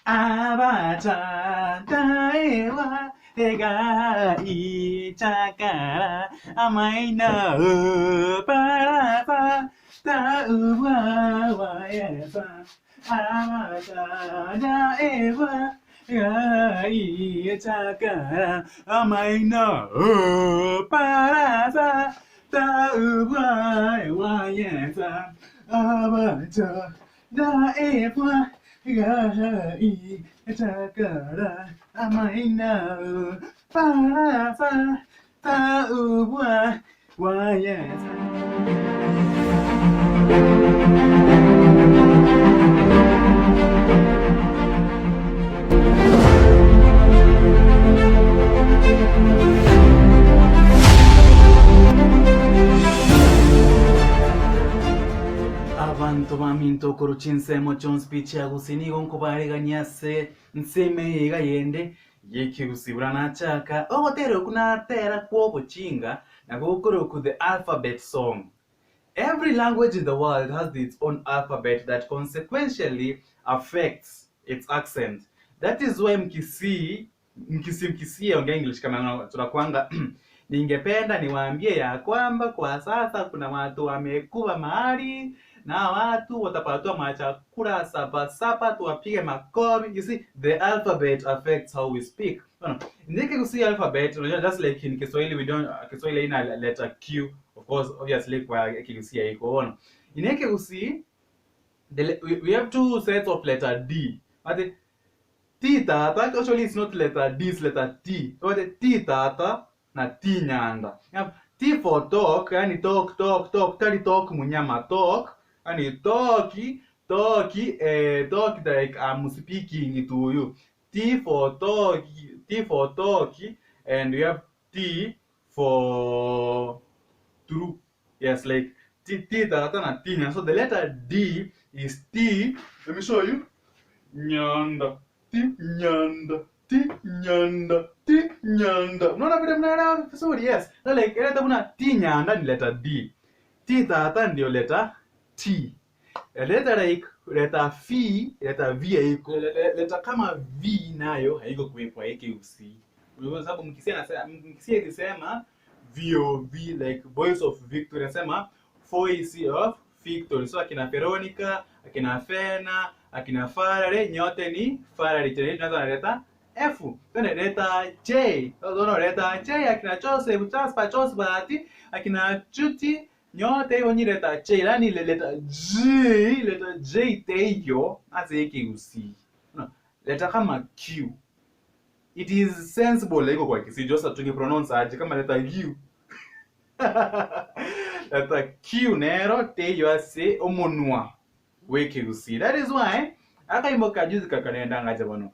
아바자 다에와 내가 이자가라 아마이나 바라바 다우와와에바 아바자 다에와 내가 이자가라 아마이나 바라바 다우와와에바 아바자 다에와 이 자가라 아마이나 파라파 타우와 와야사 Avanto maminto kuruchinsemo chonspichi agusini gonkobarega nyase nseme yende yekirusibura nachaka ogotero kunatera kwobo chinga na gokoro ku the alphabet song. Every language in the world has its own alphabet that consequentially affects its accent. That is why mkisi ongea English kama tunakwanga ningependa niwaambie ya kwamba kwa sasa kuna watu wamekuwa mahali na watu watapatiwa machakula sapa tuwapige makofi. You see, the alphabet affects how we speak. Ndike kusi alphabet, just like in Kiswahili we don't Kiswahili ina letter Q, of course obviously kwa kikusia iko ono. Ineke kusi we have two sets of letter D. But T tata actually it's not letter D, it's letter T. So the T tata na T nyanda. T for talk, yani talk, tali talk munyama talk. And talky like I'm speaking to you. T for talky, and we have T for true. Yes, like T tata na T. So the letter D is T. Let me show you. Nyanda, T nyanda, T nyanda, T nyanda. No, no, sorry, yes. No, like T nyanda ni letter D. T tata ndio letter T. Letter like letter V letter kama V nayo haiko kwa usi. Kwa sababu mkisia ikisema VOV like voice of victory, nasema voice of victory. So akina Veronica, akina Fena, akina Farare nyote ni Farare. Tunaanza letter F. Then letter J. Letter J akina Joseph, Joseph, akina Chuti nyote hiyo ni letter J, yani letter J teyo azeke usi. No, letter kama Q. It is sensible like kwa kisi just to pronounce aje kama letter Q. Letter Q nero teyo ase omonwa weke usi. That is why akaimbo kajuzi kakanenda ngaje bano.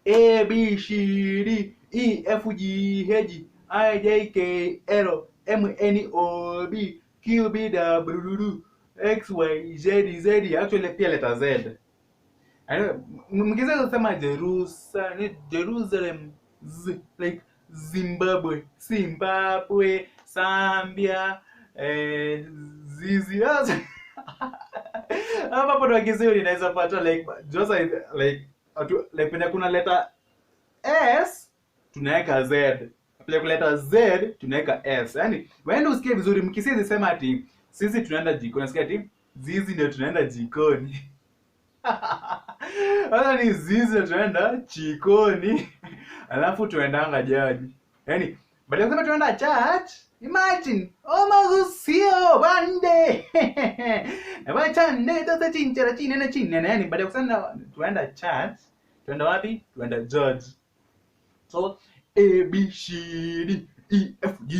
A B C D E F G H I J K L M N O B Q B W X Y Z Z. Actually pia letter Z. Mkiweza kusema Jerusalem Z, like Zimbabwe, Zambia, Zizi. Hapa kwa Kiswahili inaweza pata like just like penye kuna letter S tunaweka Z. Pale letter Z tunaweka S. Yaani wewe usikie vizuri mkisizi sema ati sisi tunaenda jikoni, sikia ati zizi ndio tunaenda jikoni. Hata ni zizi ndio tunaenda jikoni. Alafu tuendanga jadi. Yaani baada ya kusema tunaenda church, imagine sio bande. Abacha ndio tachinchera chinene chinene. Yaani baada ya kusema tunaenda church, tunaenda wapi? Tunaenda George. So A B C D E F G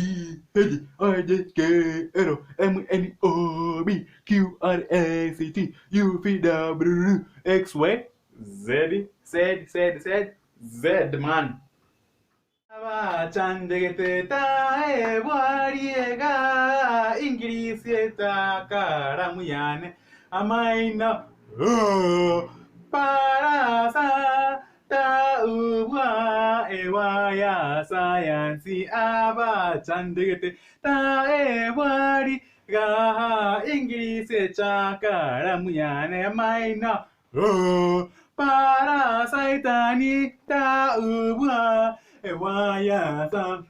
H I J K L M N O B Q R S T U V W X Y Z man. Chandegete tae wariega ingilisieta karamuyane amaina parasa Tauwa ewaya sayansi aba chandegete taewari ga ingilise chakara muyane maina para 사이다니 따우부아 와야삼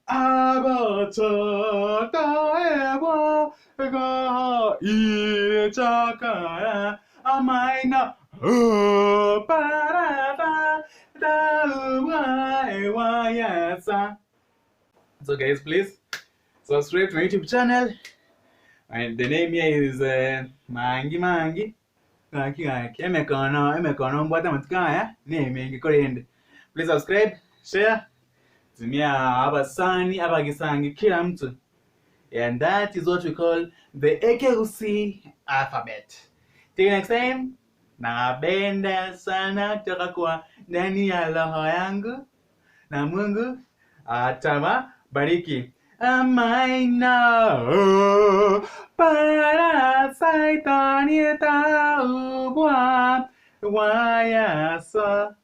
아버처 따에와 가 이자가야 아마이나 빠라바 따우부아 와야삼. So guys, please subscribe to my YouTube channel. And the name here is Mangi Mangi. Emekono mbwata matukaya name ngikorende. Please subscribe, share. Tumia abasani abagisangi kila mtu. And that is what we call the AKUC alphabet. Till next time. Napenda sana kutoka kwa ndani ya roho yangu na Mungu atawabariki. Amaina para saitani taubwa wayasa.